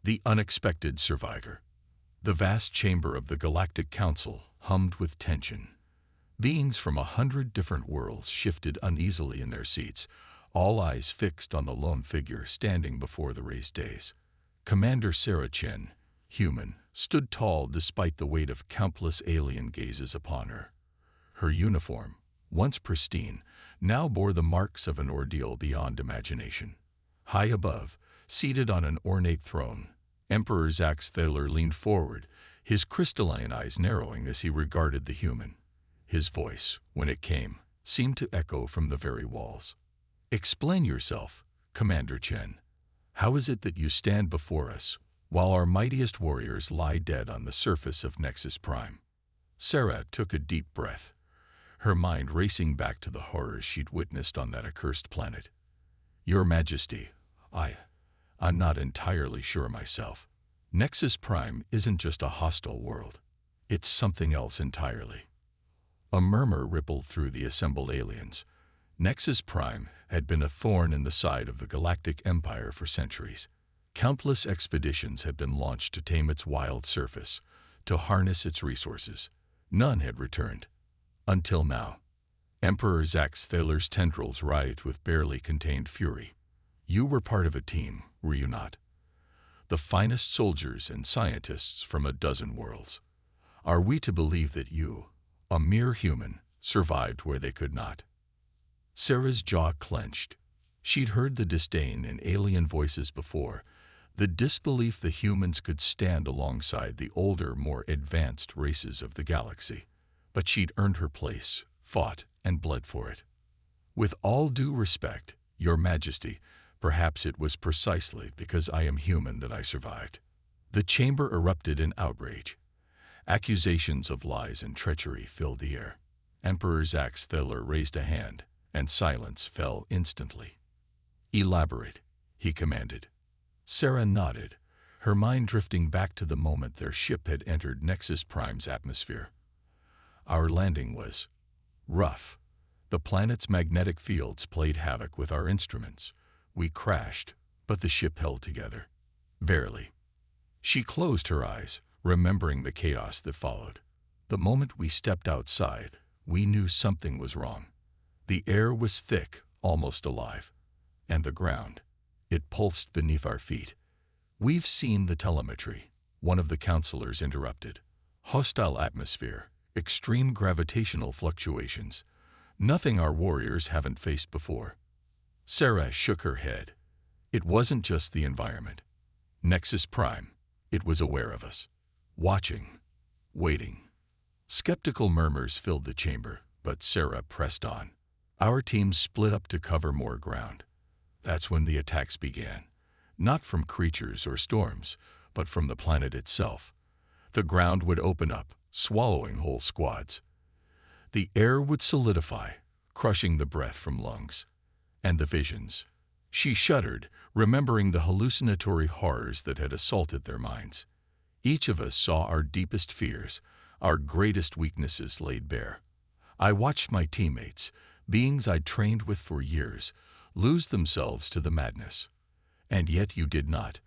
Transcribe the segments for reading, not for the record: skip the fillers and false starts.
The unexpected survivor. The vast chamber of the Galactic Council hummed with tension. Beings from 100 different worlds shifted uneasily in their seats, all eyes fixed on the lone figure standing before the raised dais. Commander Sarah Chen, human, stood tall despite the weight of countless alien gazes upon her. Her uniform, once pristine, now bore the marks of an ordeal beyond imagination. High above, seated on an ornate throne, Emperor Zax Thaler leaned forward, his crystalline eyes narrowing as he regarded the human. His voice, when it came, seemed to echo from the very walls. "Explain yourself, Commander Chen. How is it that you stand before us, while our mightiest warriors lie dead on the surface of Nexus Prime?" Sarah took a deep breath, her mind racing back to the horrors she'd witnessed on that accursed planet. "Your Majesty, I'm not entirely sure myself. Nexus Prime isn't just a hostile world. It's something else entirely." A murmur rippled through the assembled aliens. Nexus Prime had been a thorn in the side of the Galactic Empire for centuries. Countless expeditions had been launched to tame its wild surface, to harness its resources. None had returned. Until now. Emperor Zax Thaler's tendrils writhed with barely contained fury. "You were part of a team, were you not? The finest soldiers and scientists from a dozen worlds. Are we to believe that you, a mere human, survived where they could not?" Sarah's jaw clenched. She'd heard the disdain in alien voices before, the disbelief the humans could stand alongside the older, more advanced races of the galaxy. But she'd earned her place, fought, and bled for it. "With all due respect, Your Majesty, perhaps it was precisely because I am human that I survived." The chamber erupted in outrage. Accusations of lies and treachery filled the air. Emperor Zax Thaler raised a hand, and silence fell instantly. "Elaborate," he commanded. Sarah nodded, her mind drifting back to the moment their ship had entered Nexus Prime's atmosphere. "Our landing was rough. The planet's magnetic fields played havoc with our instruments. We crashed, but the ship held together. Barely." She closed her eyes, remembering the chaos that followed. "The moment we stepped outside, we knew something was wrong. The air was thick, almost alive. And the ground, it pulsed beneath our feet." "We've seen the telemetry," one of the counselors interrupted. "Hostile atmosphere, extreme gravitational fluctuations. Nothing our warriors haven't faced before." Sarah shook her head. It wasn't just the environment. Nexus Prime, it was aware of us. Watching. Waiting. Skeptical murmurs filled the chamber, but Sarah pressed on. "Our team split up to cover more ground. That's when the attacks began. Not from creatures or storms, but from the planet itself. The ground would open up, swallowing whole squads. The air would solidify, crushing the breath from lungs. And the visions." She shuddered, remembering the hallucinatory horrors that had assaulted their minds. "Each of us saw our deepest fears, our greatest weaknesses laid bare. I watched my teammates, beings I'd trained with for years, lose themselves to the madness. And yet you did not,"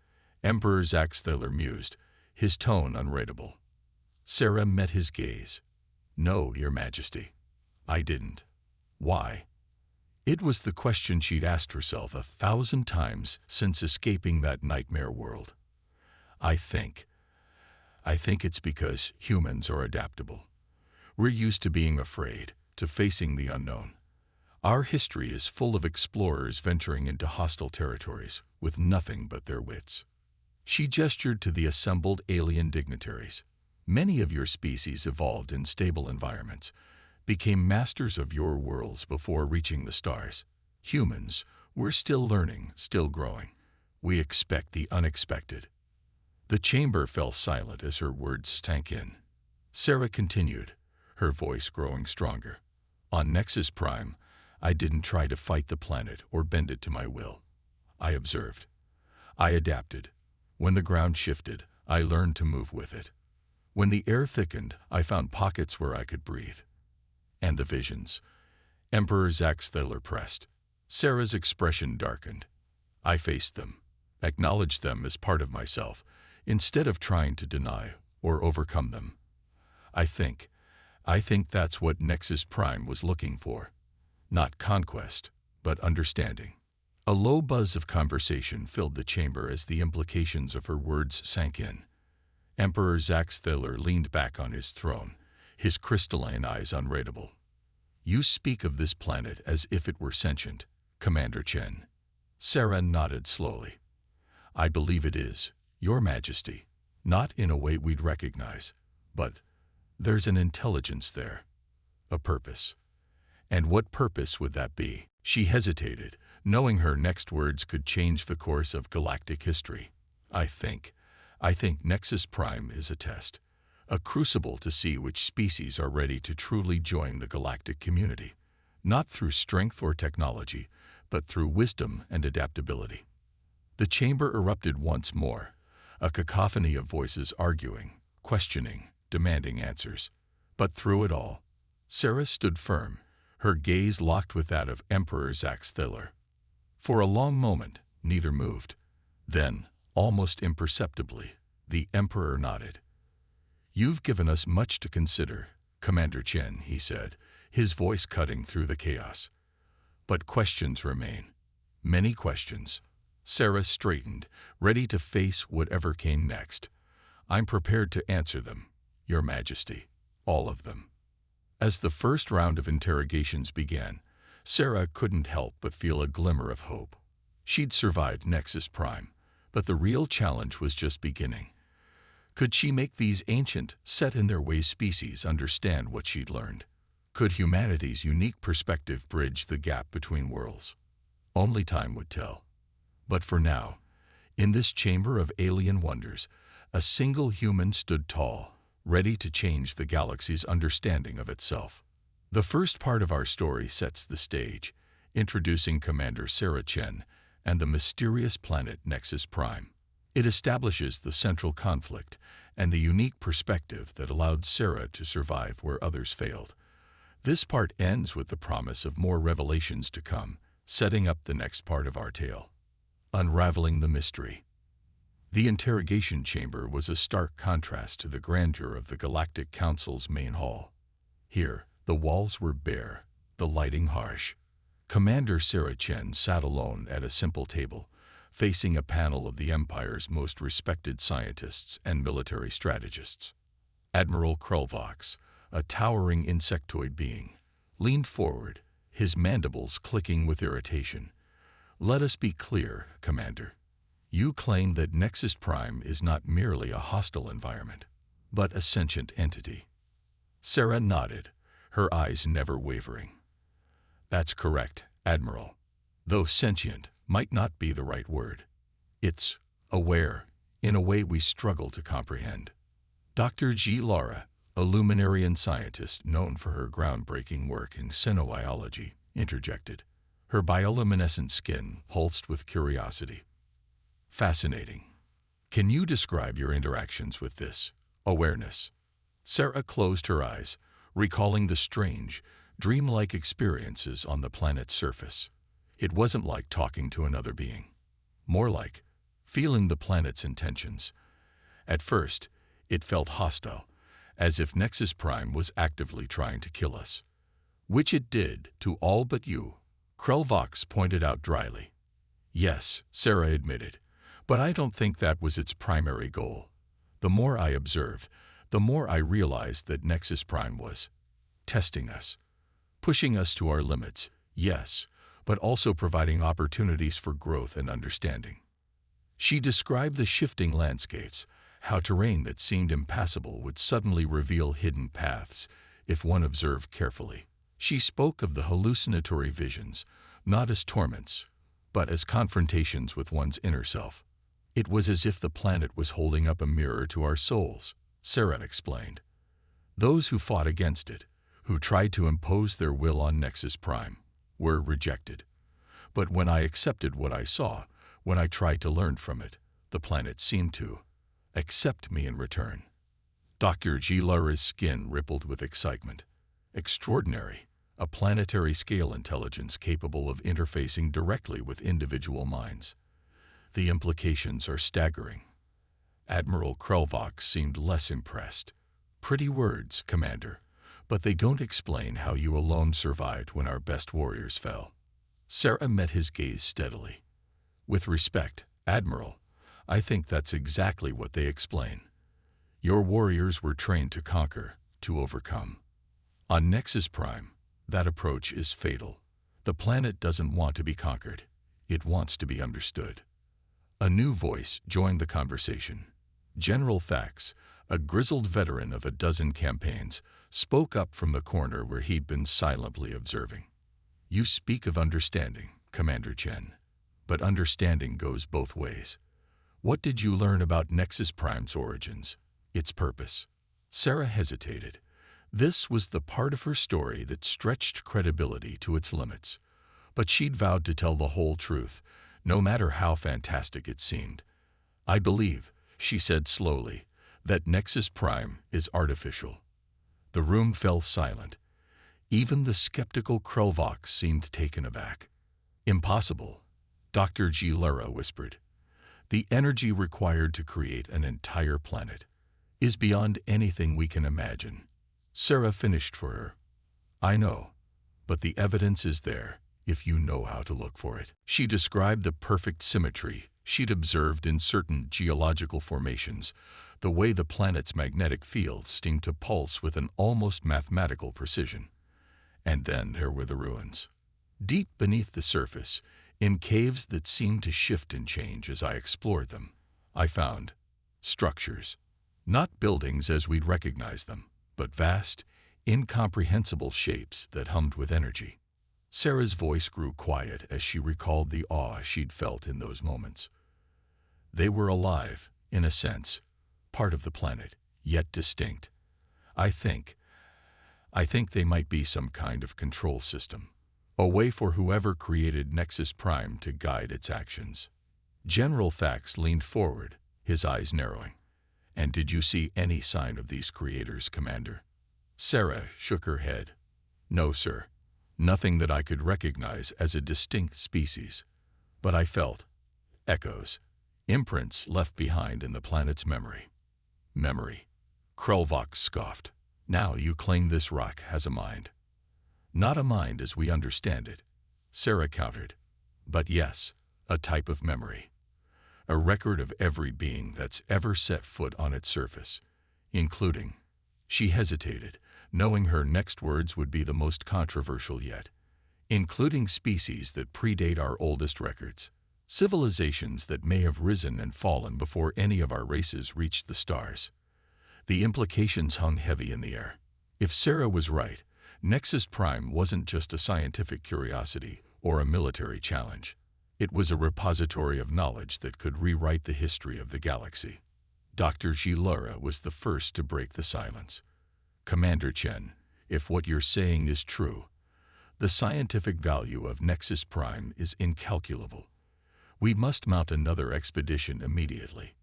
Emperor Zax Thaler mused, his tone unreadable. Sarah met his gaze. "No, Your Majesty, I didn't." "Why?" It was the question she'd asked herself 1,000 times since escaping that nightmare world. I think it's because humans are adaptable. We're used to being afraid, to facing the unknown. Our history is full of explorers venturing into hostile territories with nothing but their wits." She gestured to the assembled alien dignitaries. "Many of your species evolved in stable environments, became masters of your worlds before reaching the stars. Humans, we're still learning, still growing. We expect the unexpected." The chamber fell silent as her words sank in. Sarah continued, her voice growing stronger. "On Nexus Prime, I didn't try to fight the planet or bend it to my will. I observed. I adapted. When the ground shifted, I learned to move with it. When the air thickened, I found pockets where I could breathe. And the visions." Emperor Zax Thaler pressed. Sarah's expression darkened. "I faced them. acknowledge them as part of myself, instead of trying to deny or overcome them. I think that's what Nexus Prime was looking for. Not conquest, but understanding. A low buzz of conversation filled the chamber as the implications of her words sank in. Emperor Zaxthiller leaned back on his throne, his crystalline eyes unreadable. You speak of this planet as if it were sentient, Commander Chen. Sarah nodded slowly. I believe it is, Your Majesty. Not in a way we'd recognize, but there's an intelligence there. A purpose. And what purpose would that be? She hesitated, knowing her next words could change the course of galactic history. I think Nexus Prime is a test, a crucible to see which species are ready to truly join the galactic community, not through strength or technology, but through wisdom and adaptability. The chamber erupted once more, a cacophony of voices arguing, questioning, demanding answers. But through it all, Sarah stood firm, her gaze locked with that of Emperor Zaxthiller. For a long moment, neither moved. Then, almost imperceptibly, the Emperor nodded. You've given us much to consider, Commander Chen, he said, his voice cutting through the chaos. But questions remain. Many questions. Sarah straightened, ready to face whatever came next. I'm prepared to answer them, Your Majesty. All of them. As the first round of interrogations began, Sarah couldn't help but feel a glimmer of hope. She'd survived Nexus Prime, but the real challenge was just beginning. Could she make these ancient, set-in-their-ways species understand what she'd learned? Could humanity's unique perspective bridge the gap between worlds? Only time would tell. But for now, in this chamber of alien wonders, a single human stood tall, ready to change the galaxy's understanding of itself. The first part of our story sets the stage, introducing Commander Sarah Chen and the mysterious planet Nexus Prime. It establishes the central conflict and the unique perspective that allowed Sarah to survive where others failed. This part ends with the promise of more revelations to come, setting up the next part of our tale. Unraveling the mystery. The interrogation chamber was a stark contrast to the grandeur of the Galactic Council's main hall. Here, the walls were bare, the lighting harsh. Commander Sarah Chen sat alone at a simple table, facing a panel of the Empire's most respected scientists and military strategists. Admiral Krulvox, a towering insectoid being, leaned forward, his mandibles clicking with irritation. Let us be clear, Commander. You claim that Nexus Prime is not merely a hostile environment, but a sentient entity. Sarah nodded, her eyes never wavering. That's correct, Admiral. Though sentient might not be the right word. It's aware, in a way we struggle to comprehend. Dr. G. Lara, a luminarian scientist known for her groundbreaking work in xenobiology, interjected, her bioluminescent skin pulsed with curiosity. Fascinating. Can you describe your interactions with this awareness? Sarah closed her eyes, recalling the strange, dreamlike experiences on the planet's surface. It wasn't like talking to another being. More like feeling the planet's intentions. At first, it felt hostile, as if Nexus Prime was actively trying to kill us. Which it did to all but you, Krulvox pointed out dryly. Yes, Sarah admitted, but I don't think that was its primary goal. The more I observed, the more I realized that Nexus Prime was testing us, pushing us to our limits, yes, but also providing opportunities for growth and understanding. She described the shifting landscapes, how terrain that seemed impassable would suddenly reveal hidden paths if one observed carefully. She spoke of the hallucinatory visions, not as torments, but as confrontations with one's inner self. It was as if the planet was holding up a mirror to our souls, Sarah explained. Those who fought against it, who tried to impose their will on Nexus Prime, were rejected. But when I accepted what I saw, when I tried to learn from it, the planet seemed to accept me in return. Dr. G. Lara's skin rippled with excitement. Extraordinary, a planetary-scale intelligence capable of interfacing directly with individual minds. The implications are staggering. Admiral Krelvox seemed less impressed. Pretty words, Commander, but they don't explain how you alone survived when our best warriors fell. Sarah met his gaze steadily. With respect, Admiral, I think that's exactly what they explain. Your warriors were trained to conquer, to overcome. On Nexus Prime, that approach is fatal. The planet doesn't want to be conquered. It wants to be understood. A new voice joined the conversation. General Thax, a grizzled veteran of a dozen campaigns, spoke up from the corner where he'd been silently observing. You speak of understanding, Commander Chen, but understanding goes both ways. What did you learn about Nexus Prime's origins, its purpose? Sarah hesitated. This was the part of her story that stretched credibility to its limits. But she'd vowed to tell the whole truth, no matter how fantastic it seemed. I believe, she said slowly, that Nexus Prime is artificial. The room fell silent. Even the skeptical Krelvox seemed taken aback. Impossible, Dr. G. Lara whispered. The energy required to create an entire planet is beyond anything we can imagine. Sarah finished for her. I know, but the evidence is there if you know how to look for it. She described the perfect symmetry she'd observed in certain geological formations, the way the planet's magnetic fields seemed to pulse with an almost mathematical precision. And then there were the ruins. Deep beneath the surface, in caves that seemed to shift and change as I explored them, I found structures. Not buildings as we'd recognize them, but vast, incomprehensible shapes that hummed with energy. Sarah's voice grew quiet as she recalled the awe she'd felt in those moments. They were alive, in a sense, part of the planet, yet distinct. I think they might be some kind of control system, a way for whoever created Nexus Prime to guide its actions. General Thax leaned forward, his eyes narrowing. And did you see any sign of these creators, Commander? Sarah shook her head. No, sir. Nothing that I could recognize as a distinct species. But I felt echoes, imprints left behind in the planet's memory. Memory. Krelvox scoffed. Now you claim this rock has a mind. Not a mind as we understand it, Sarah countered. But yes, a type of memory. A record of every being that's ever set foot on its surface, including. She hesitated, knowing her next words would be the most controversial yet. Including species that predate our oldest records. Civilizations that may have risen and fallen before any of our races reached the stars. The implications hung heavy in the air. If Sarah was right, Nexus Prime wasn't just a scientific curiosity or a military challenge. It was a repository of knowledge that could rewrite the history of the galaxy. Dr. G. Lara was the first to break the silence. Commander Chen, if what you're saying is true, the scientific value of Nexus Prime is incalculable. We must mount another expedition immediately.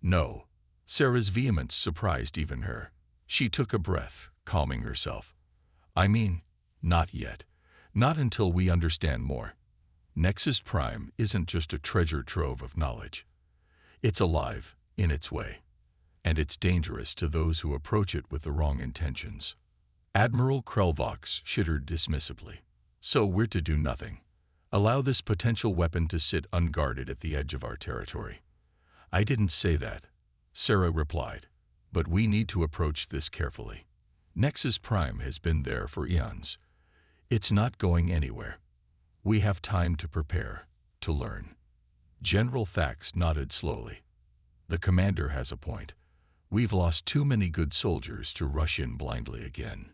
No. Sarah's vehemence surprised even her. She took a breath, calming herself. I mean, not yet. Not until we understand more. Nexus Prime isn't just a treasure trove of knowledge. It's alive, in its way. And it's dangerous to those who approach it with the wrong intentions. Admiral Krelvox shittered dismissively. So we're to do nothing. Allow this potential weapon to sit unguarded at the edge of our territory. I didn't say that, Sarah replied. But we need to approach this carefully. Nexus Prime has been there for eons. It's not going anywhere. We have time to prepare, to learn. General Thax nodded slowly. The commander has a point. We've lost too many good soldiers to rush in blindly again.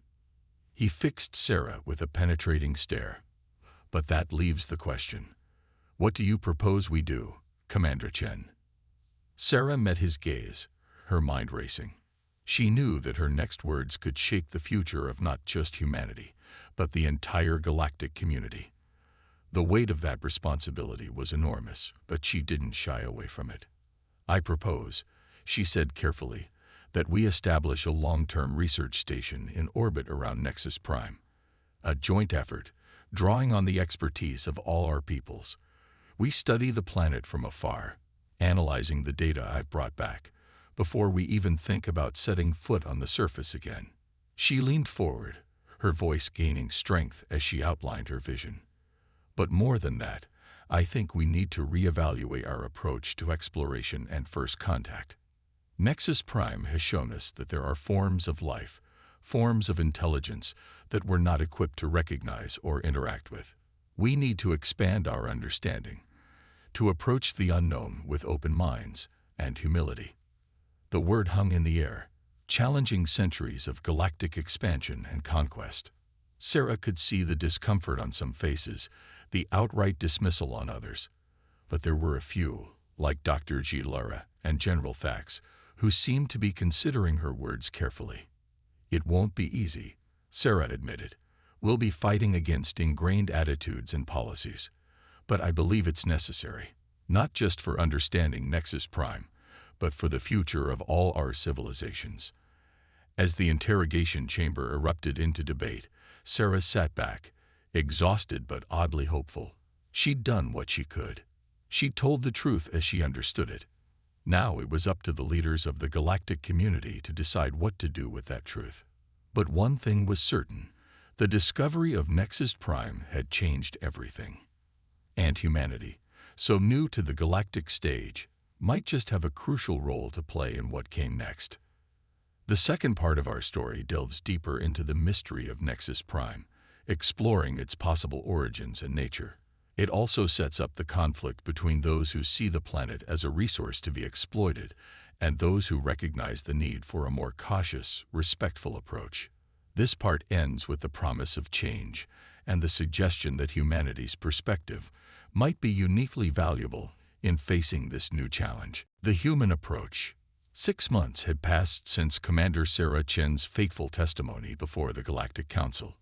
He fixed Sarah with a penetrating stare. But that leaves the question. What do you propose we do, Commander Chen? Sarah met his gaze, her mind racing. She knew that her next words could shape the future of not just humanity, but the entire galactic community. The weight of that responsibility was enormous, but she didn't shy away from it. I propose, she said carefully, that we establish a long-term research station in orbit around Nexus Prime. A joint effort, drawing on the expertise of all our peoples. We study the planet from afar, analyzing the data I've brought back, before we even think about setting foot on the surface again. She leaned forward, her voice gaining strength as she outlined her vision. But more than that, I think we need to reevaluate our approach to exploration and first contact. Nexus Prime has shown us that there are forms of life, forms of intelligence that we're not equipped to recognize or interact with. We need to expand our understanding, to approach the unknown with open minds and humility. The word hung in the air, challenging centuries of galactic expansion and conquest. Sarah could see the discomfort on some faces, the outright dismissal on others. But there were a few, like Dr. G. Lara and General Thax, who seemed to be considering her words carefully. It won't be easy, Sarah admitted. We'll be fighting against ingrained attitudes and policies. But I believe it's necessary, not just for understanding Nexus Prime, but for the future of all our civilizations. As the interrogation chamber erupted into debate, Sarah sat back, exhausted but oddly hopeful. She'd done what she could. She told the truth as she understood it. Now it was up to the leaders of the galactic community to decide what to do with that truth. But one thing was certain: the discovery of Nexus Prime had changed everything. And humanity, so new to the galactic stage, might just have a crucial role to play in what came next. The second part of our story delves deeper into the mystery of Nexus Prime, exploring its possible origins and nature. It also sets up the conflict between those who see the planet as a resource to be exploited and those who recognize the need for a more cautious, respectful approach. This part ends with the promise of change and the suggestion that humanity's perspective might be uniquely valuable in facing this new challenge. The human approach. 6 months had passed since Commander Sarah Chen's fateful testimony before the Galactic Council.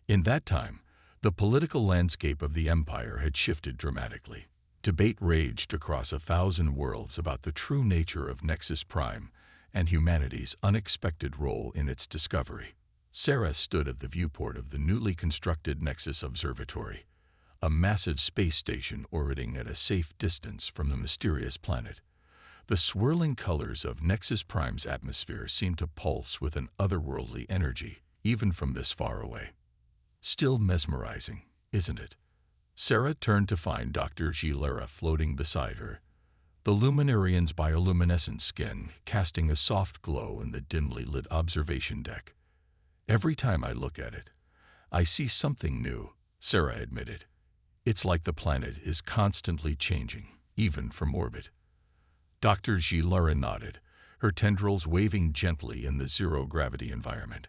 In that time, the political landscape of the Empire had shifted dramatically. Debate raged across 1,000 worlds about the true nature of Nexus Prime and humanity's unexpected role in its discovery. Sarah stood at the viewport of the newly constructed Nexus Observatory, a massive space station orbiting at a safe distance from the mysterious planet. The swirling colors of Nexus Prime's atmosphere seemed to pulse with an otherworldly energy, even from this far away. Still mesmerizing, isn't it? Sarah turned to find Dr. G. Lara floating beside her, the luminarian's bioluminescent skin casting a soft glow in the dimly lit observation deck. Every time I look at it, I see something new, Sarah admitted. It's like the planet is constantly changing, even from orbit. Dr. G. Lara nodded, her tendrils waving gently in the zero-gravity environment.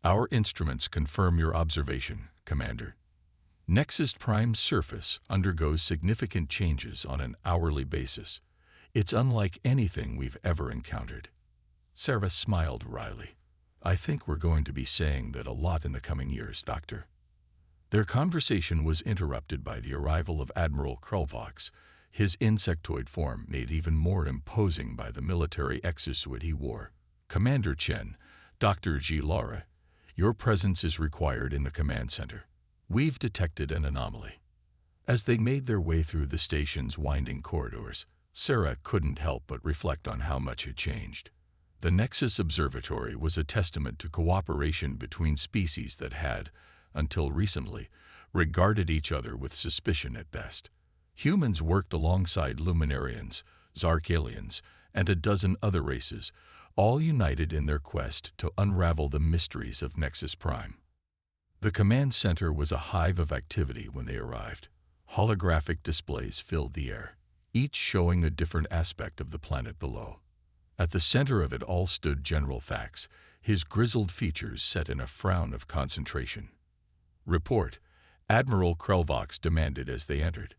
Our instruments confirm your observation, Commander. Nexus Prime's surface undergoes significant changes on an hourly basis. It's unlike anything we've ever encountered. Sarah smiled wryly. I think we're going to be saying that a lot in the coming years, Doctor. Their conversation was interrupted by the arrival of Admiral Krulvox, his insectoid form made even more imposing by the military exosuit he wore. Commander Chen, Dr. G. Lara, your presence is required in the command center. We've detected an anomaly. As they made their way through the station's winding corridors, Sarah couldn't help but reflect on how much had changed. The Nexus Observatory was a testament to cooperation between species that had, until recently, regarded each other with suspicion at best. Humans worked alongside Luminarians, Zarkalians, and a dozen other races, all united in their quest to unravel the mysteries of Nexus Prime. The command center was a hive of activity when they arrived. Holographic displays filled the air, each showing a different aspect of the planet below. At the center of it all stood General Thax, his grizzled features set in a frown of concentration. Report, Admiral Krulvox demanded as they entered.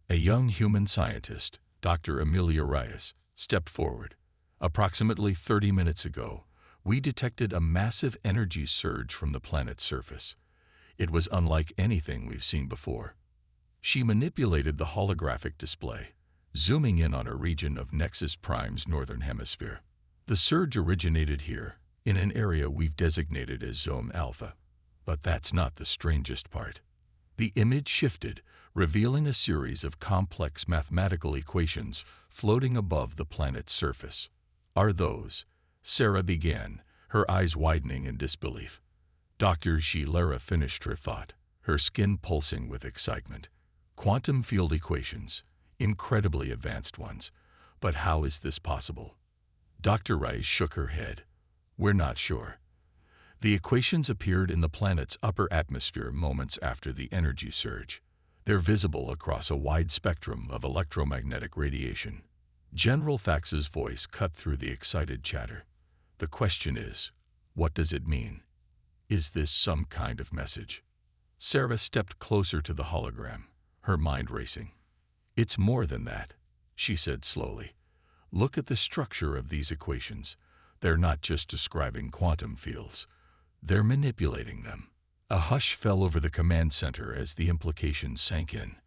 A young human scientist, Dr. Amelia Reyes, stepped forward. Approximately 30 minutes ago, we detected a massive energy surge from the planet's surface. It was unlike anything we've seen before. She manipulated the holographic display, zooming in on a region of Nexus Prime's northern hemisphere. The surge originated here, in an area we've designated as Zone Alpha. But that's not the strangest part. The image shifted, revealing a series of complex mathematical equations floating above the planet's surface. "Are those?" Sarah began, her eyes widening in disbelief. Dr. Gilera finished her thought, her skin pulsing with excitement. "Quantum field equations, incredibly advanced ones. But how is this possible?" Dr. Rice shook her head. "We're not sure. The equations appeared in the planet's upper atmosphere moments after the energy surge. They're visible across a wide spectrum of electromagnetic radiation." General Thax's voice cut through the excited chatter. "The question is, what does it mean? Is this some kind of message?" Sarah stepped closer to the hologram, her mind racing. "It's more than that," she said slowly. "Look at the structure of these equations. They're not just describing quantum fields. They're manipulating them." A hush fell over the command center as the implications sank in.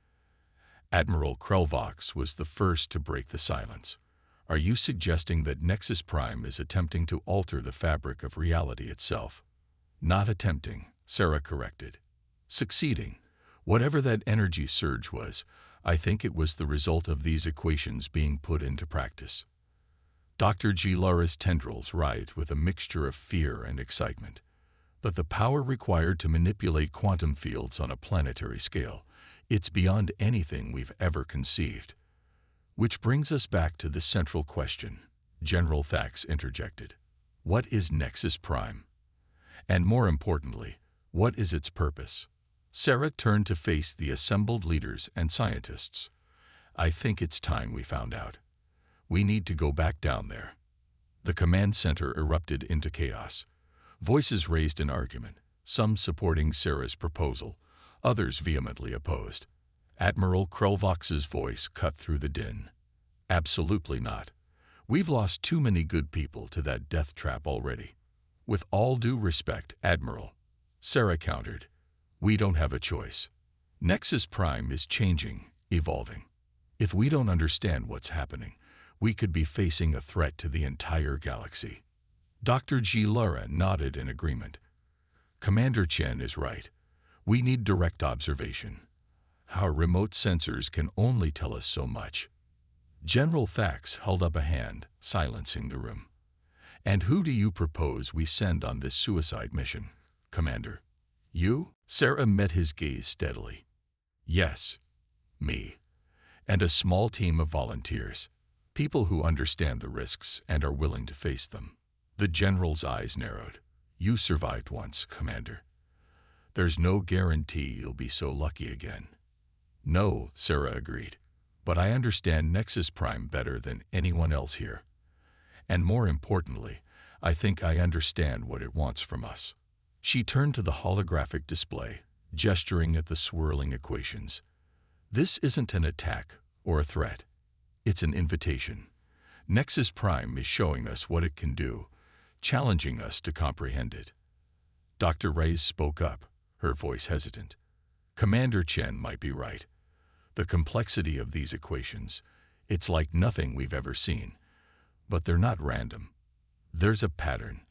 Admiral Krelvox was the first to break the silence. "Are you suggesting that Nexus Prime is attempting to alter the fabric of reality itself?" "Not attempting," Sarah corrected. "Succeeding. Whatever that energy surge was, I think it was the result of these equations being put into practice." Dr. Gilara's tendrils writhed with a mixture of fear and excitement. But the power required to manipulate quantum fields on a planetary scale, it's beyond anything we've ever conceived. "Which brings us back to the central question," General Thax interjected. "What is Nexus Prime? And more importantly, what is its purpose?" Sarah turned to face the assembled leaders and scientists. "I think it's time we found out. We need to go back down there." The command center erupted into chaos. Voices raised in argument, some supporting Sarah's proposal, others vehemently opposed. Admiral Krelvox's voice cut through the din. "Absolutely not. We've lost too many good people to that death trap already." "With all due respect, Admiral," Sarah countered, "we don't have a choice. Nexus Prime is changing, evolving. If we don't understand what's happening, we could be facing a threat to the entire galaxy." Dr. Gilera nodded in agreement. "Commander Chen is right. We need direct observation. Our remote sensors can only tell us so much." General Thax held up a hand, silencing the room. "And who do you propose we send on this suicide mission, Commander?" "You?" Sarah met his gaze steadily. "Yes, me. And a small team of volunteers, people who understand the risks and are willing to face them." The general's eyes narrowed. "You survived once, Commander. There's no guarantee you'll be so lucky again." "No," Sarah agreed. "But I understand Nexus Prime better than anyone else here. And more importantly, I think I understand what it wants from us." She turned to the holographic display, gesturing at the swirling equations. "This isn't an attack or a threat. It's an invitation. Nexus Prime is showing us what it can do, challenging us to comprehend it." Dr. Reyes spoke up, her voice hesitant. "Commander Chen might be right. The complexity of these equations, it's like nothing we've ever seen. But they're not random. There's a pattern,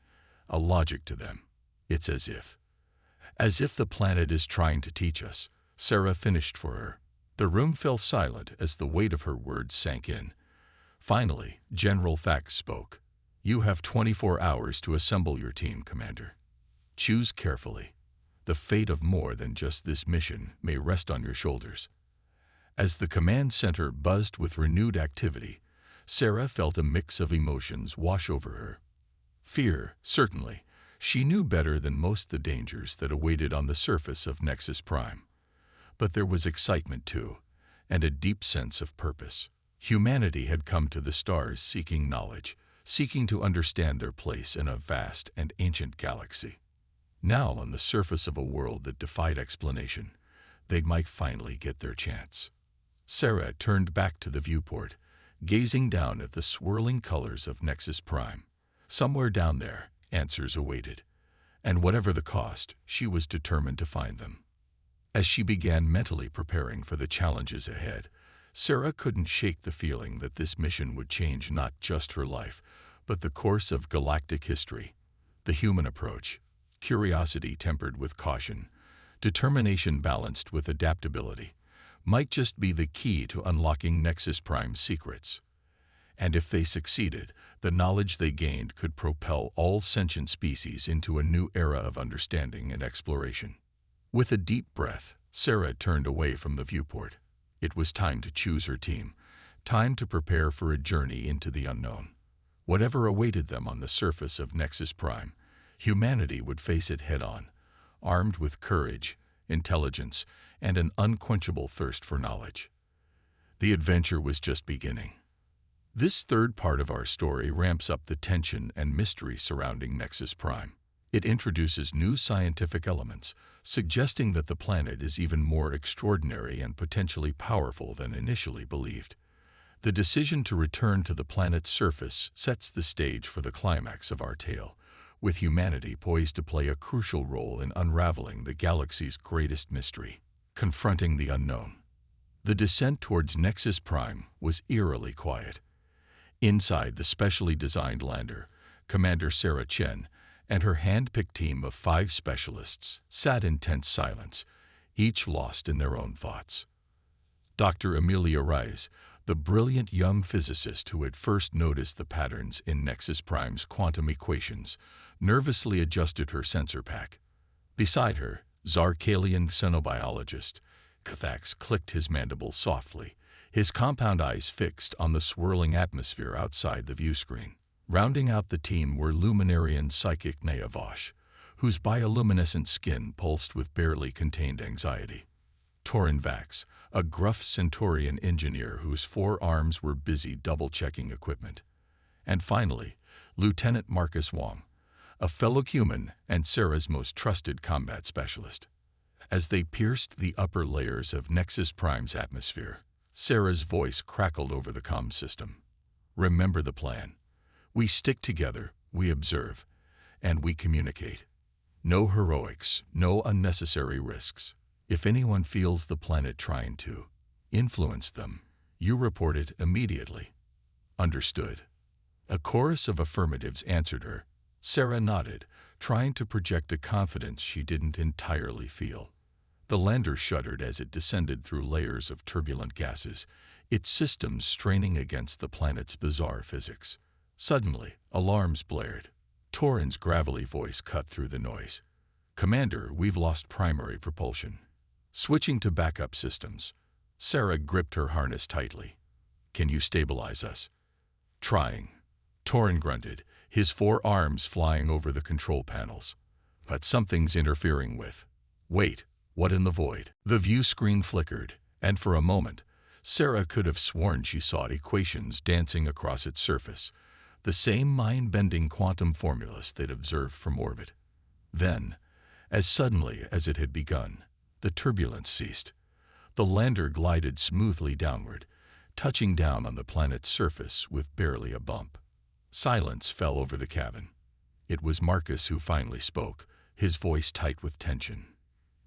a logic to them. It's as if the planet is trying to teach us," Sarah finished for her. The room fell silent as the weight of her words sank in. Finally, General Thax spoke. "You have 24 hours to assemble your team, Commander. Choose carefully. The fate of more than just this mission may rest on your shoulders." As the command center buzzed with renewed activity, Sarah felt a mix of emotions wash over her. Fear, certainly. She knew better than most the dangers that awaited on the surface of Nexus Prime. But there was excitement too, and a deep sense of purpose. Humanity had come to the stars seeking knowledge, seeking to understand their place in a vast and ancient galaxy. Now, on the surface of a world that defied explanation, they might finally get their chance. Sarah turned back to the viewport, gazing down at the swirling colors of Nexus Prime. Somewhere down there, answers awaited, and whatever the cost, she was determined to find them. As she began mentally preparing for the challenges ahead, Sarah couldn't shake the feeling that this mission would change not just her life, but the course of galactic history. The human approach, curiosity tempered with caution, Determination balanced with adaptability might just be the key to unlocking Nexus Prime's secrets. And if they succeeded, the knowledge they gained could propel all sentient species into a new era of understanding and exploration. With a deep breath, Sarah turned away from the viewport. It was time to choose her team, time to prepare for a journey into the unknown. Whatever awaited them on the surface of Nexus Prime, humanity would face it head-on, armed with courage, intelligence, and an unquenchable thirst for knowledge. The adventure was just beginning. This third part of our story ramps up the tension and mystery surrounding Nexus Prime. It introduces new scientific elements, suggesting that the planet is even more extraordinary and potentially powerful than initially believed. The decision to return to the planet's surface sets the stage for the climax of our tale, with humanity poised to play a crucial role in unraveling the galaxy's greatest mystery, confronting the unknown. The descent towards Nexus Prime was eerily quiet. Inside the specially designed lander, Commander Sarah Chen and her hand-picked team of 5 specialists sat in tense silence, each lost in their own thoughts. Dr. Amelia Reis, the brilliant young physicist who had first noticed the patterns in Nexus Prime's quantum equations, nervously adjusted her sensor pack. Beside her, Zarkalian xenobiologist Kathax clicked his mandibles softly, his compound eyes fixed on the swirling atmosphere outside the viewscreen. Rounding out the team were Luminarian psychic Nea Vosh, whose bioluminescent skin pulsed with barely contained anxiety. Torin Vax, a gruff Centaurian engineer whose 4 arms were busy double-checking equipment. And finally, Lieutenant Marcus Wong, a fellow human and Sarah's most trusted combat specialist. As they pierced the upper layers of Nexus Prime's atmosphere, Sarah's voice crackled over the comm system. Remember the plan. We stick together, we observe, and we communicate. No heroics, no unnecessary risks. If anyone feels the planet trying to influence them, you report it immediately. Understood. A chorus of affirmatives answered her. Sarah nodded, trying to project a confidence she didn't entirely feel. The lander shuddered as it descended through layers of turbulent gases, its systems straining against the planet's bizarre physics. Suddenly, alarms blared. Torin's gravelly voice cut through the noise. "Commander, we've lost primary propulsion. Switching to backup systems." Sarah gripped her harness tightly. "Can you stabilize us?" "Trying." Torin grunted, his 4 arms flying over the control panels. "But something's interfering with." "Wait, what in the void?" The view screen flickered, and for a moment, Sarah could have sworn she saw equations dancing across its surface, the same mind-bending quantum formulas they'd observed from orbit. Then, as suddenly as it had begun, the turbulence ceased. The lander glided smoothly downward, touching down on the planet's surface with barely a bump. Silence fell over the cabin. It was Marcus who finally spoke, his voice tight with tension.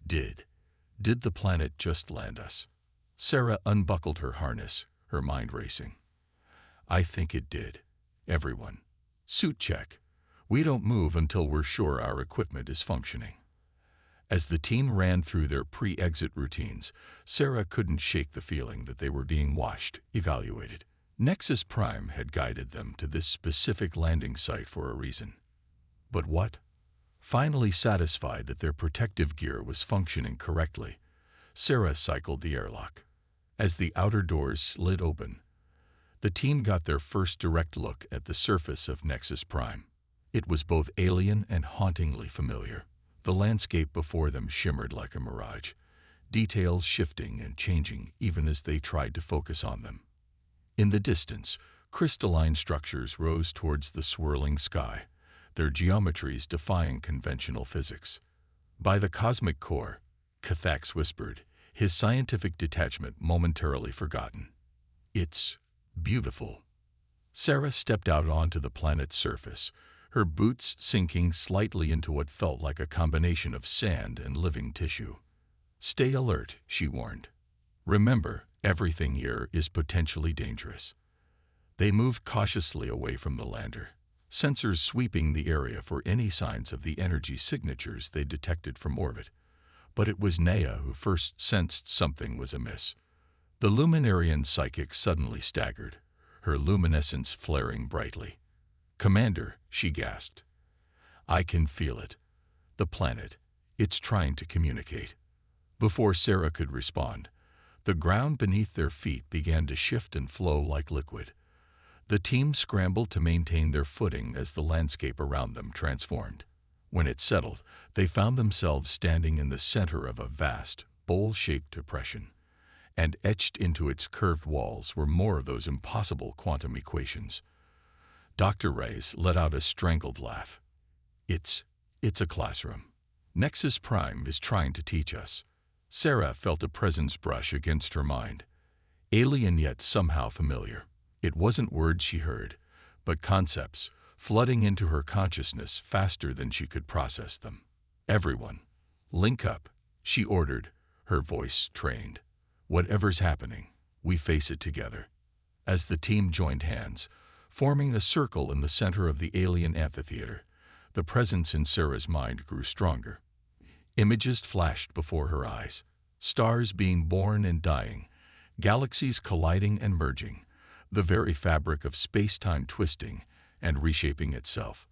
Did the planet just land us?" Sarah unbuckled her harness, her mind racing. "I think it did. Everyone. Suit check. We don't move until we're sure our equipment is functioning." As the team ran through their pre-exit routines, Sarah couldn't shake the feeling that they were being watched, evaluated. Nexus Prime had guided them to this specific landing site for a reason. But what? Finally satisfied that their protective gear was functioning correctly, Sarah cycled the airlock. As the outer doors slid open, the team got their first direct look at the surface of Nexus Prime. It was both alien and hauntingly familiar. The landscape before them shimmered like a mirage, details shifting and changing even as they tried to focus on them. In the distance, crystalline structures rose towards the swirling sky, their geometries defying conventional physics. "By the cosmic core," Kathax whispered, his scientific detachment momentarily forgotten. "It's beautiful." Sarah stepped out onto the planet's surface, her boots sinking slightly into what felt like a combination of sand and living tissue. "Stay alert," she warned. "Remember, everything here is potentially dangerous." They moved cautiously away from the lander, sensors sweeping the area for any signs of the energy signatures they detected from orbit. But it was Nea who first sensed something was amiss. The Luminarian psychic suddenly staggered, her luminescence flaring brightly. "Commander," she gasped. "I can feel it. The planet. It's trying to communicate." Before Sarah could respond, the ground beneath their feet began to shift and flow like liquid. The team scrambled to maintain their footing as the landscape around them transformed. When it settled, they found themselves standing in the center of a vast, bowl-shaped depression, and etched into its curved walls were more of those impossible quantum equations. Dr. Reyes let out a strangled laugh. It's a classroom. Nexus Prime is trying to teach us." Sarah felt a presence brush against her mind. Alien yet somehow familiar. It wasn't words she heard, but concepts, flooding into her consciousness faster than she could process them. "Everyone, link up," she ordered, her voice trained. "Whatever's happening, we face it together." As the team joined hands, forming a circle in the center of the alien amphitheater, the presence in Sarah's mind grew stronger. Images flashed before her eyes, stars being born and dying, galaxies colliding and merging, the very fabric of space-time twisting and reshaping itself.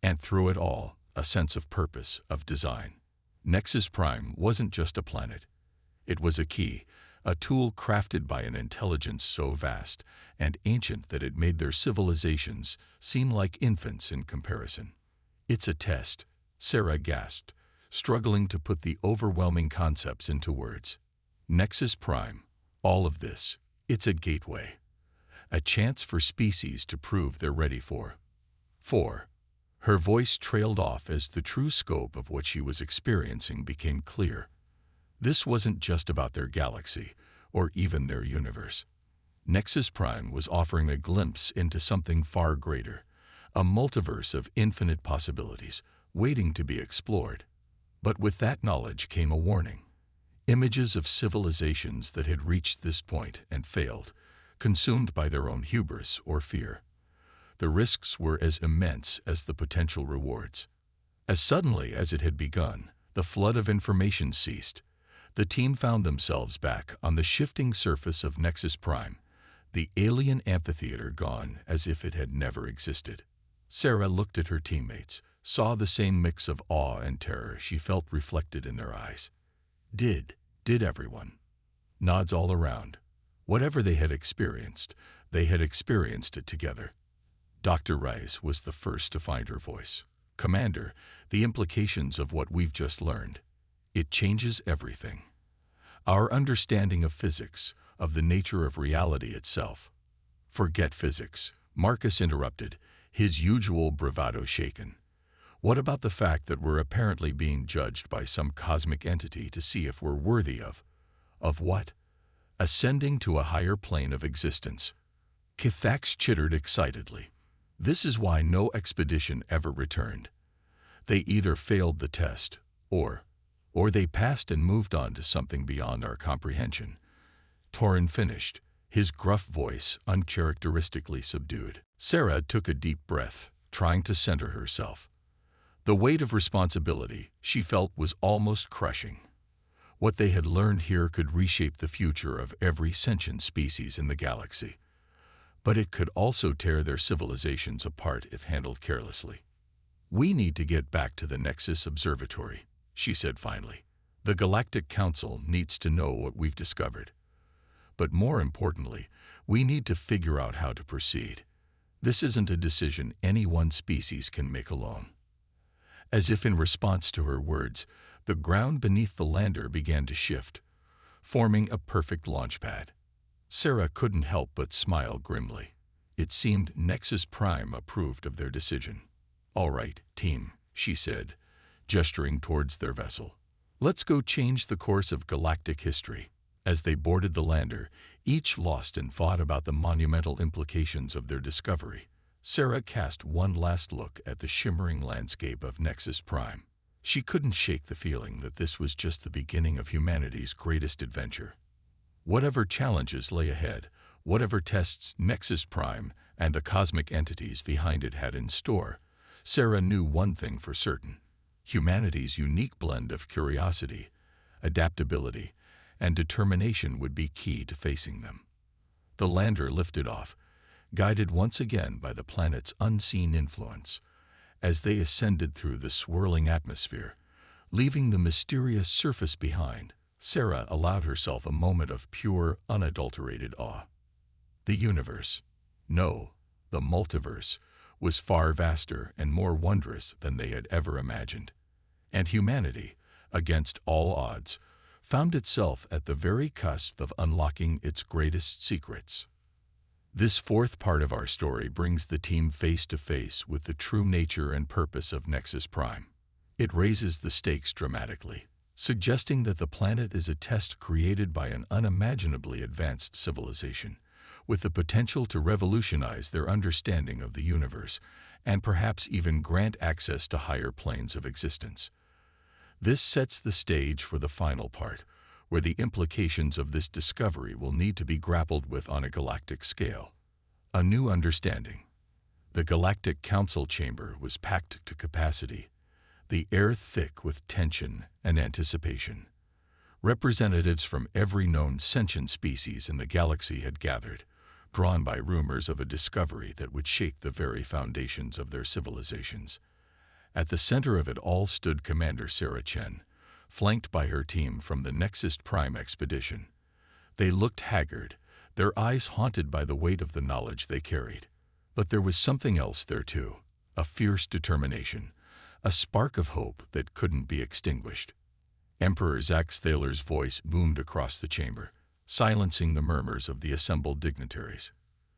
And through it all, a sense of purpose, of design. Nexus Prime wasn't just a planet. It was a key, a tool crafted by an intelligence so vast and ancient that it made their civilizations seem like infants in comparison. "It's a test," Sarah gasped, struggling to put the overwhelming concepts into words. "Nexus Prime, all of this, it's a gateway. A chance for species to prove they're ready for." Her voice trailed off as the true scope of what she was experiencing became clear. This wasn't just about their galaxy, or even their universe. Nexus Prime was offering a glimpse into something far greater, a multiverse of infinite possibilities, waiting to be explored. But with that knowledge came a warning. Images of civilizations that had reached this point and failed, consumed by their own hubris or fear. The risks were as immense as the potential rewards. As suddenly as it had begun, the flood of information ceased. The team found themselves back on the shifting surface of Nexus Prime, the alien amphitheater gone as if it had never existed. Sarah looked at her teammates, saw the same mix of awe and terror she felt reflected in their eyes. Did everyone? Nods all around. Whatever they had experienced it together. Dr. Reyes was the first to find her voice. "Commander, the implications of what we've just learned. It changes everything. Our understanding of physics, of the nature of reality itself." "Forget physics," Marcus interrupted, his usual bravado shaken. "What about the fact that we're apparently being judged by some cosmic entity to see if we're worthy of what? Ascending to a higher plane of existence." Kithax chittered excitedly. "This is why no expedition ever returned. They either failed the test, or they passed and moved on to something beyond our comprehension." Torin finished, his gruff voice uncharacteristically subdued. Sarah took a deep breath, trying to center herself. The weight of responsibility, she felt, was almost crushing. What they had learned here could reshape the future of every sentient species in the galaxy. But it could also tear their civilizations apart if handled carelessly. "We need to get back to the Nexus Observatory," she said finally. "The Galactic Council needs to know what we've discovered. But more importantly, we need to figure out how to proceed. This isn't a decision any one species can make alone." As if in response to her words, the ground beneath the lander began to shift, forming a perfect launch pad. Sarah couldn't help but smile grimly. It seemed Nexus Prime approved of their decision. "All right, team," she said, gesturing towards their vessel. "Let's go change the course of galactic history." As they boarded the lander, each lost in thought about the monumental implications of their discovery, Sarah cast one last look at the shimmering landscape of Nexus Prime. She couldn't shake the feeling that this was just the beginning of humanity's greatest adventure. Whatever challenges lay ahead, whatever tests Nexus Prime and the cosmic entities behind it had in store, Sarah knew one thing for certain: humanity's unique blend of curiosity, adaptability, and determination would be key to facing them. The lander lifted off, guided once again by the planet's unseen influence. As they ascended through the swirling atmosphere, leaving the mysterious surface behind, Sarah allowed herself a moment of pure, unadulterated awe. The universe, no, the multiverse, was far vaster and more wondrous than they had ever imagined. And humanity, against all odds, found itself at the very cusp of unlocking its greatest secrets. This fourth part of our story brings the team face to face with the true nature and purpose of Nexus Prime. It raises the stakes dramatically, suggesting that the planet is a test created by an unimaginably advanced civilization, with the potential to revolutionize their understanding of the universe and perhaps even grant access to higher planes of existence. This sets the stage for the final part, where the implications of this discovery will need to be grappled with on a galactic scale. A new understanding. The Galactic Council chamber was packed to capacity, the air thick with tension and anticipation. Representatives from every known sentient species in the galaxy had gathered, drawn by rumors of a discovery that would shake the very foundations of their civilizations. At the center of it all stood Commander Sarah Chen, flanked by her team from the Nexus Prime expedition. They looked haggard, their eyes haunted by the weight of the knowledge they carried. But there was something else there too, a fierce determination, a spark of hope that couldn't be extinguished. Emperor Zack Thaler's voice boomed across the chamber, silencing the murmurs of the assembled dignitaries.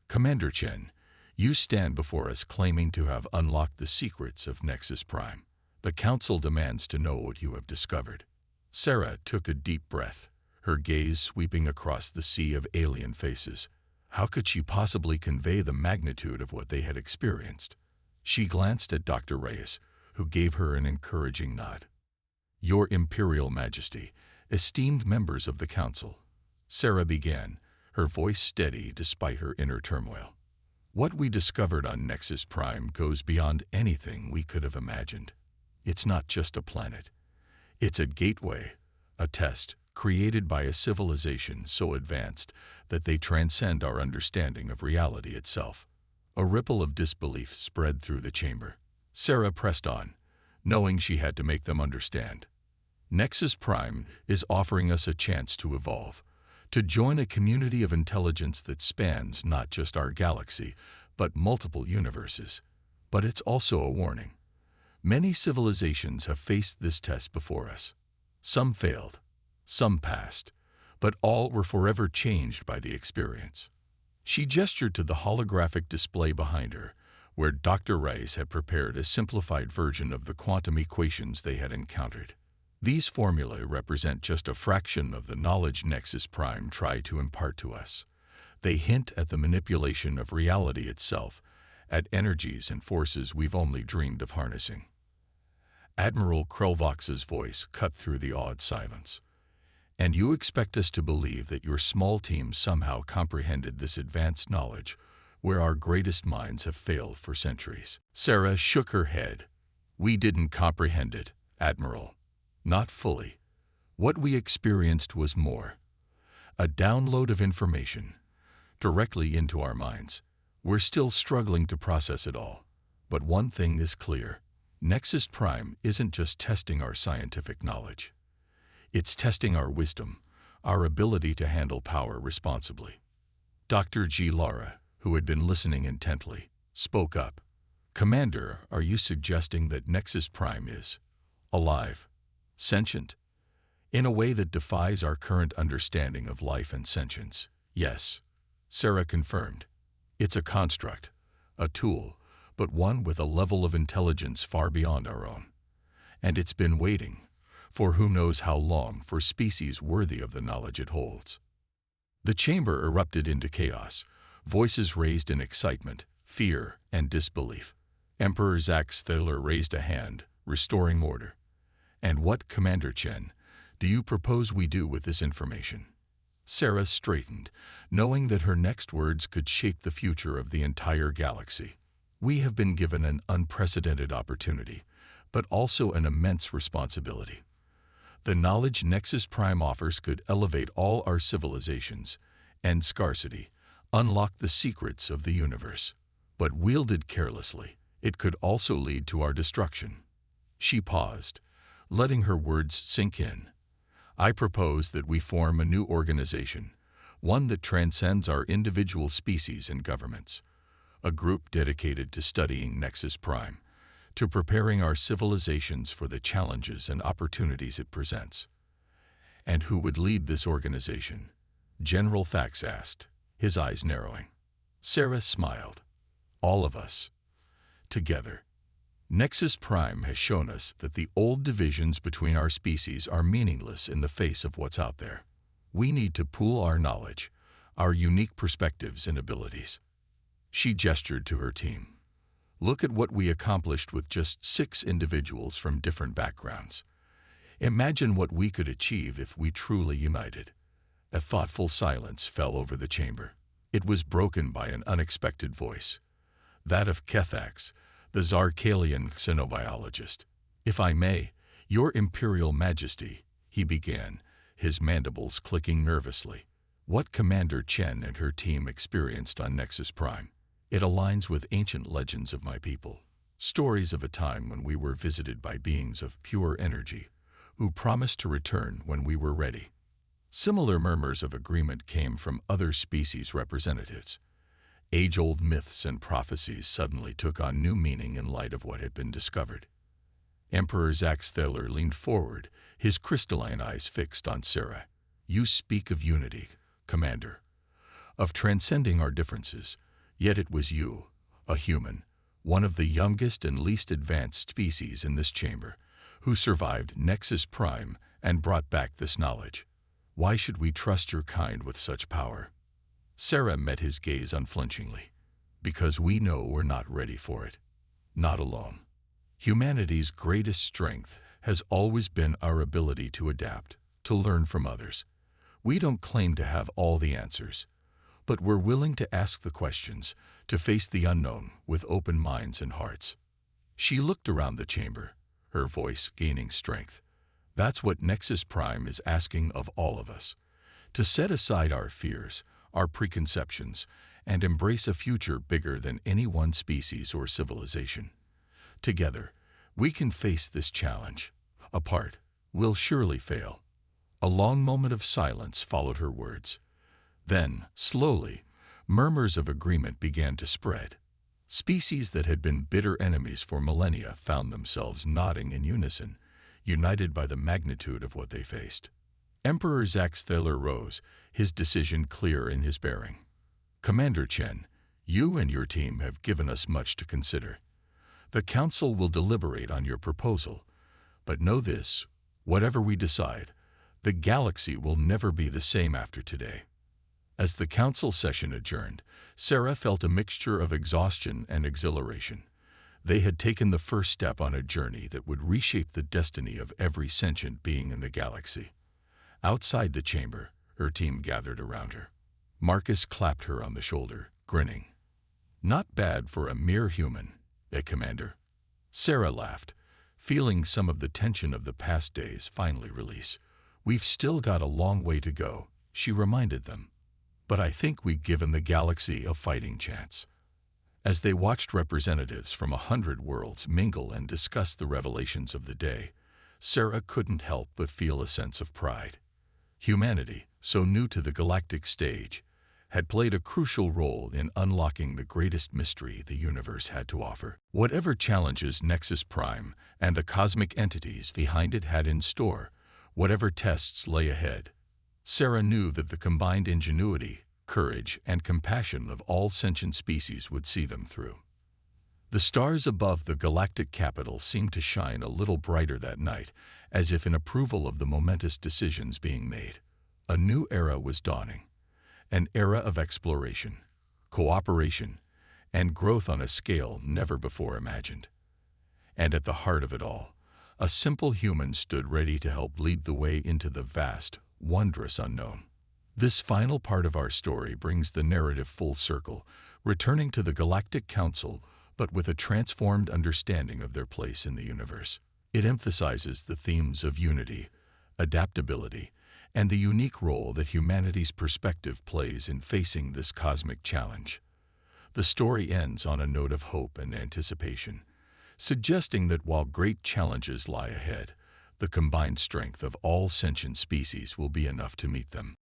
"Commander Chen, you stand before us claiming to have unlocked the secrets of Nexus Prime. The Council demands to know what you have discovered." Sarah took a deep breath, her gaze sweeping across the sea of alien faces. How could she possibly convey the magnitude of what they had experienced? She glanced at Dr. Reyes, who gave her an encouraging nod. "Your Imperial Majesty, esteemed members of the Council," Sarah began, her voice steady despite her inner turmoil. "What we discovered on Nexus Prime goes beyond anything we could have imagined. It's not just a planet. It's a gateway, a test, created by a civilization so advanced that they transcend our understanding of reality itself." A ripple of disbelief spread through the chamber. Sarah pressed on, knowing she had to make them understand. "Nexus Prime is offering us a chance to evolve, to join a community of intelligence that spans not just our galaxy, but multiple universes. But it's also a warning. Many civilizations have faced this test before us. Some failed, some passed, but all were forever changed by the experience." She gestured to the holographic display behind her, where Dr. Reyes had prepared a simplified version of the quantum equations they had encountered. These formulae represent just a fraction of the knowledge Nexus Prime tried to impart to us. They hint at the manipulation of reality itself, at energies and forces we've only dreamed of harnessing. Admiral Krelvox's voice cut through the awed silence. "And you expect us to believe that your small team somehow comprehended this advanced knowledge, where our greatest minds have failed for centuries?" Sarah shook her head. "We didn't comprehend it, Admiral. Not fully. What we experienced was more. A download of information, directly into our minds. We're still struggling to process it all. But one thing is clear. Nexus Prime isn't just testing our scientific knowledge. It's testing our wisdom, our ability to handle power responsibly." Dr. G. Lara, who had been listening intently, spoke up. "Commander, are you suggesting that Nexus Prime is alive, sentient, in a way that defies our current understanding of life and sentience?" "Yes," Sarah confirmed. "It's a construct, a tool, but one with a level of intelligence far beyond our own. And it's been waiting, for who knows how long, for species worthy of the knowledge it holds." The chamber erupted into chaos, voices raised in excitement, fear, and disbelief. Emperor Zack Thaler raised a hand, restoring order. "And what, Commander Chen, do you propose we do with this information?" Sarah straightened, knowing that her next words could shape the future of the entire galaxy. "We have been given an unprecedented opportunity, but also an immense responsibility. The knowledge Nexus Prime offers could elevate all our civilizations, end scarcity, unlock the secrets of the universe. But wielded carelessly, it could also lead to our destruction. She paused, letting her words sink in. I propose that we form a new organization, one that transcends our individual species and governments. A group dedicated to studying Nexus Prime, to preparing our civilizations for the challenges and opportunities it presents. And who would lead this organization? General Thax asked, his eyes narrowing. Sarah smiled. All of us. Together. Nexus Prime has shown us that the old divisions between our species are meaningless in the face of what's out there. We need to pool our knowledge, our unique perspectives and abilities. She gestured to her team. Look at what we accomplished with just 6 individuals from different backgrounds. Imagine what we could achieve if we truly united. A thoughtful silence fell over the chamber. It was broken by an unexpected voice. That of Kethax, the Zarkalian xenobiologist. If I may, Your Imperial Majesty, he began, his mandibles clicking nervously. What Commander Chen and her team experienced on Nexus Prime. It aligns with ancient legends of my people. Stories of a time when we were visited by beings of pure energy, who promised to return when we were ready. Similar murmurs of agreement came from other species representatives. Age-old myths and prophecies suddenly took on new meaning in light of what had been discovered. Emperor Zax Theller leaned forward, his crystalline eyes fixed on Sarah. You speak of unity, Commander, of transcending our differences. Yet it was you, a human, one of the youngest and least advanced species in this chamber, who survived Nexus Prime and brought back this knowledge. Why should we trust your kind with such power? Sarah met his gaze unflinchingly. Because we know we're not ready for it. Not alone. Humanity's greatest strength has always been our ability to adapt, to learn from others. We don't claim to have all the answers, but we're willing to ask the questions, to face the unknown with open minds and hearts. She looked around the chamber, her voice gaining strength. That's what Nexus Prime is asking of all of us, to set aside our fears, our preconceptions, and embrace a future bigger than any one species or civilization. Together, we can face this challenge. Apart, we'll surely fail. A long moment of silence followed her words. Then, slowly, murmurs of agreement began to spread. Species that had been bitter enemies for millennia found themselves nodding in unison, united by the magnitude of what they faced. Emperor Zax Theller rose, his decision clear in his bearing. Commander Chen, you and your team have given us much to consider. The Council will deliberate on your proposal, but know this, whatever we decide, the galaxy will never be the same after today. As the council session adjourned, Sarah felt a mixture of exhaustion and exhilaration. They had taken the first step on a journey that would reshape the destiny of every sentient being in the galaxy. Outside the chamber, her team gathered around her. Marcus clapped her on the shoulder, grinning. Not bad for a mere human, Commander. Sarah laughed, feeling some of the tension of the past days finally release. We've still got a long way to go, she reminded them. But I think we've given the galaxy a fighting chance. As they watched representatives from 100 worlds mingle and discuss the revelations of the day, Sarah couldn't help but feel a sense of pride. Humanity, so new to the galactic stage, had played a crucial role in unlocking the greatest mystery the universe had to offer. Whatever challenges Nexus Prime and the cosmic entities behind it had in store, whatever tests lay ahead, Sarah knew that the combined ingenuity, courage, and compassion of all sentient species would see them through. The stars above the galactic capital seemed to shine a little brighter that night, as if in approval of the momentous decisions being made. A new era was dawning, an era of exploration, cooperation, and growth on a scale never before imagined. And at the heart of it all, a simple human stood ready to help lead the way into the vast, wondrous unknown. This final part of our story brings the narrative full circle, returning to the Galactic Council, but with a transformed understanding of their place in the universe. It emphasizes the themes of unity, adaptability, and the unique role that humanity's perspective plays in facing this cosmic challenge. The story ends on a note of hope and anticipation, suggesting that while great challenges lie ahead, the combined strength of all sentient species will be enough to meet them.